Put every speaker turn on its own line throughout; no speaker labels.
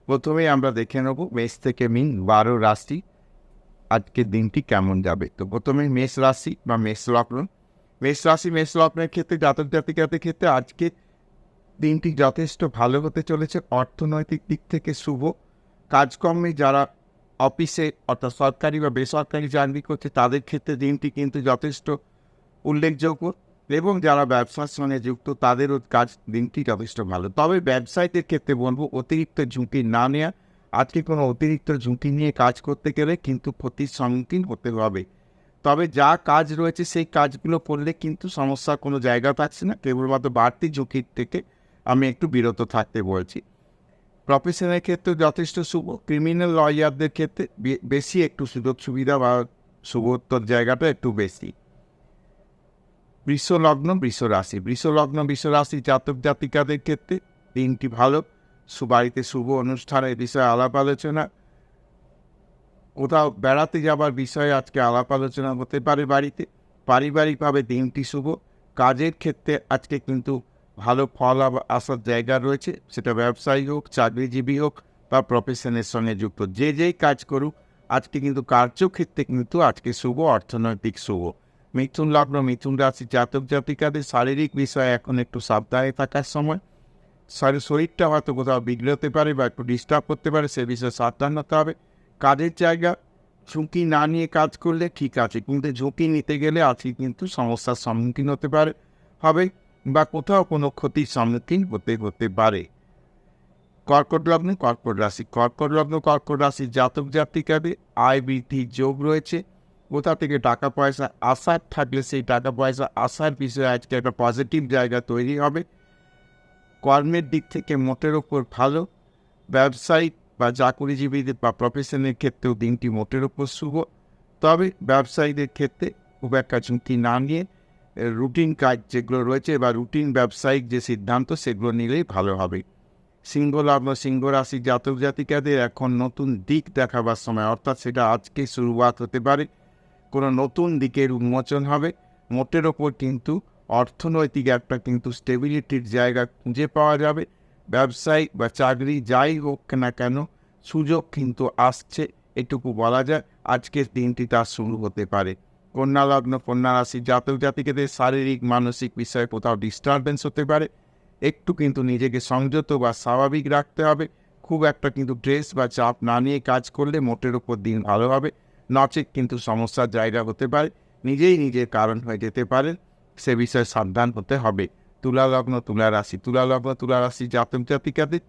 প্রথমেই আমরা দেখে নেব মেষ থেকে মিন 12 রাশি আজকের দিনটি কেমন যাবে। তো প্রথমে মেষ রাশি বা মেষ লগ্ন। মেষ লগ্নের ক্ষেত্রে জাতক জাতিকাদের ক্ষেত্রে আজকে দিনটি যথেষ্ট ভালো হতে চলেছে। অর্থনৈতিক দিক থেকে শুভ। কাজকর্মে যারা অফিসে অর্থাৎ সরকারি বা বেসরকারি চাকরি করছে তাদের ক্ষেত্রে দিনটি কিন্তু যথেষ্ট উল্লেখযোগ্য এবং যারা ব্যবসার সঙ্গে যুক্ত তাদেরও দিনটি যথেষ্ট ভালো। তবে ব্যবসায়ীদের ক্ষেত্রে বলব অতিরিক্ত ঝুঁকি না নেওয়া। আজকে কোনো অতিরিক্ত ঝুঁকি নিয়ে কাজ করতে গেলে কিন্তু ক্ষতির সম্মুখীন হতে হবে। তবে যা কাজ রয়েছে সেই কাজগুলো করলে কিন্তু সমস্যার কোনো জায়গা পাচ্ছে না, কেবলমাত্র বাড়তি ঝুঁকির থেকে আমি একটু বিরত থাকতে বলছি। প্রফেশনের ক্ষেত্রে যথেষ্ট শুভ। ক্রিমিনাল লয়ারদের ক্ষেত্রে বেশি একটু সুযোগ সুবিধা বা শুভত্বর জায়গাটা একটু বেশি। বৃষ রাশি জাতক জাতিকাদের ক্ষেত্রে দিনটি ভালো। বাড়িতে শুভ অনুষ্ঠানের বিষয়ে আলাপ আলোচনা, কোথাও বেড়াতে যাবার বিষয়ে আজকে আলাপ আলোচনা হতে পারে বাড়িতে। পারিবারিকভাবে দিনটি শুভ। কাজের ক্ষেত্রে আজকে কিন্তু ভালো ফল আসার জায়গা রয়েছে, সেটা ব্যবসায়ী হোক, চাকরিজীবী হোক বা প্রফেশনের সঙ্গে যুক্ত যেই কাজ করুক আজকে কিন্তু কার্যক্ষেত্রে কিন্তু আজকে শুভ, অর্থনৈতিক শুভ। মিথুন লগ্ন মিথুন রাশি জাতক জাতিকাদের শারীরিক বিষয়ে এখন একটু সাবধানে থাকার সময়। শরীরটা হয়তো কোথাও বিগড়তে পারে বা একটু ডিস্টার্ব করতে পারে, সে বিষয়ে সাবধান হতে হবে। কাজের জায়গা ঝুঁকি না নিয়ে কাজ করলে ঠিক আছে, কিন্তু ঝুঁকি নিতে গেলে আজকে কিন্তু সমস্যার সম্মুখীন হতে হবে বা কোথাও কোনো ক্ষতির সম্মুখীন হতে পারে। কর্কট রাশি জাতক জাতিকাদের আয় বৃদ্ধির যোগ রয়েছে। কোথা থেকে টাকা পয়সা আসার থাকলে সেই টাকা পয়সা আসার বিষয়ে আজকে একটা পজিটিভ জায়গা তৈরি হবে। কর্মের দিক থেকে মোটের ওপর ভালো। ব্যবসায়িক বা চাকুরিজীবীদের বা প্রফেশনের ক্ষেত্রেও দিনটি মোটের ওপর শুভ। তবে ব্যবসায়ীদের ক্ষেত্রে খুব একটা ঝুঁকি না নিয়ে রুটিন কাজ যেগুলো রয়েছে বা রুটিন ব্যবসায়িক যে সিদ্ধান্ত সেগুলো নিলেই ভালো হবে। সিংহ রাশি জাতক জাতিকাদের এখন নতুন দিক দেখাবার সময়, অর্থাৎ সেটা আজকে শুরুয়াত হতে পারে, কোনো নতুন দিকের উন্মোচন হবে। মোটের ওপর কিন্তু অর্থনৈতিক একটা কিন্তু স্টেবিলিটির জায়গা খুঁজে পাওয়া যাবে। ব্যবসায়ী বা চাকরি যাই হোক না কেন সুযোগ কিন্তু আসছে, এটুকু বলা যায়। আজকের দিনটি তার শুরু হতে পারে। কন্যা রাশি জাতক জাতিকাদের শারীরিক মানসিক বিষয়ে কোথাও ডিস্টারবেন্স হতে পারে, একটু কিন্তু নিজেকে সংযত বা স্বাভাবিক রাখতে হবে। খুব একটা কিন্তু স্ট্রেস বা চাপ না নিয়ে কাজ করলে মোটের ওপর দিন ভালো হবে, নচেত কিন্তু সমস্যার জায়গা হতে পারে, নিজেই নিজের কারণ হয়ে যেতে পারেন, সে বিষয়ে সাবধান হতে হবে। তুলা রাশি জাতক জাতিকাদের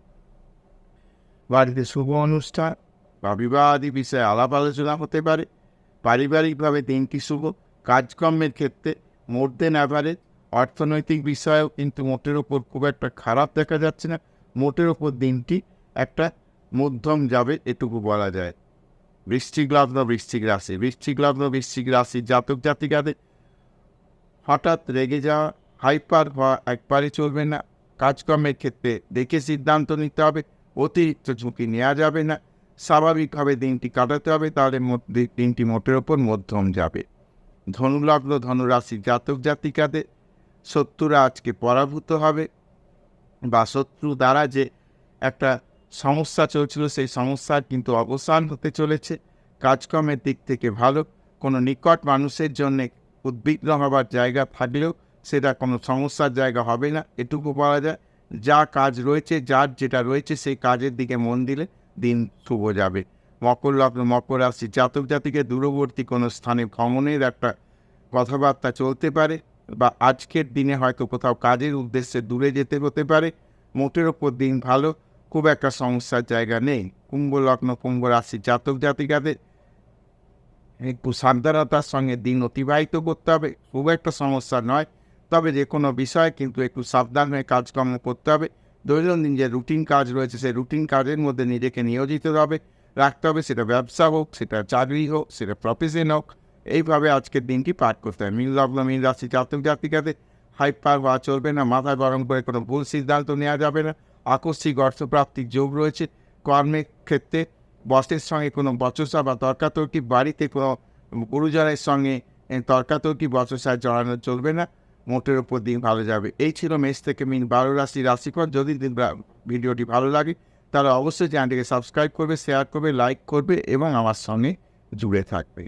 বাড়িতে শুভ অনুষ্ঠান বা বিবাহাদি বিষয়ে আলাপ আলোচনা হতে পারে। পারিবারিকভাবে দিনটি শুভ। কাজকর্মের ক্ষেত্রে মোর দেন অ্যাভারেজ। অর্থনৈতিক বিষয়েও কিন্তু মোটের ওপর খুব একটা খারাপ দেখা যাচ্ছে না, মোটের ওপর দিনটি একটা মধ্যম যাবে, এটুকু বলা যায়। বৃশ্চিক রাশি জাতক জাতিকাদের হঠাৎ রেগে যাওয়া, হাইপার হওয়া একবারে চলবে না। কাজকর্মের ক্ষেত্রে দেখে সিদ্ধান্ত নিতে হবে, অতিরিক্ত ঝুঁকি নেওয়া যাবে না। স্বাভাবিকভাবে দিনটি কাটাতে হবে, তাহলে দিনটি মোটের ওপর মধ্যম যাবে। ধনুরাশি জাতক জাতিকাদের শত্রুরা আজকে পরাভূত হবে বা শত্রু দ্বারা যে একটা সমস্যা চলছিল সেই সমস্যার কিন্তু অবসান হতে চলেছে। কাজকর্মের দিক থেকে ভালো। কোনো নিকট মানুষের জন্যে উদ্বিগ্ন হবার জায়গা থাকলেও সেটা কোনো সমস্যার জায়গা হবে না, এটুকু বলা যায়। যা কাজ রয়েছে, যার যেটা রয়েছে সেই কাজের দিকে মন দিলে দিন শুভ যাবে। মকর রাশি জাতক জাতিকে দূরবর্তী কোনো স্থানে ভ্রমণের একটা কথাবার্তা চলতে পারে বা আজকের দিনে হয়তো কোথাও কাজের উদ্দেশ্যে দূরে যেতে হতে পারে। মোটের ওপর দিন ভালো, খুব একটা সমস্যার জায়গা নেই। কুম্ভ রাশি জাতক জাতিকাদের একটু সাবধানতার সঙ্গে দিন অতিবাহিত করতে হবে, খুব একটা সমস্যা নয়। তবে যে কোনো বিষয় কিন্তু একটু সাবধান হয়ে কাজকর্ম করতে হবে। দৈনন্দিন যে রুটিন কাজ রয়েছে সেই রুটিন কাজের মধ্যে নিজেকে নিয়োজিত রাখতে হবে, সেটা ব্যবসা হোক, সেটা চাকরি হোক, সেটা প্রফেশন হোক। এইভাবে আজকের দিনটি পার করতে হবে। মীন রাশি জাতক জাতিকাদের হাইপার হওয়া চলবে না, মাথা গরম করে কোনো ভুল সিদ্ধান্ত নেওয়া যাবে না। আকস্মিক অর্থপ্রাপ্তির যোগ রয়েছে। কর্মের ক্ষেত্রে বসের সঙ্গে কোনো বচসা বা তর্কাতর্কি, বাড়িতে কোনো গুরুজনের সঙ্গে তর্কাতর্কি বচসায় জড়ানো চলবে না, মোটের ওপর দিন ভালো যাবে। এই ছিল মেষ থেকে মিন 12 রাশি রাশিফল। যদি ভিডিওটি ভালো লাগে তারা অবশ্যই চ্যানেলটিকে সাবস্ক্রাইব করবে, শেয়ার করবে, লাইক করবে এবং আমার সঙ্গে জুড়ে থাকবে।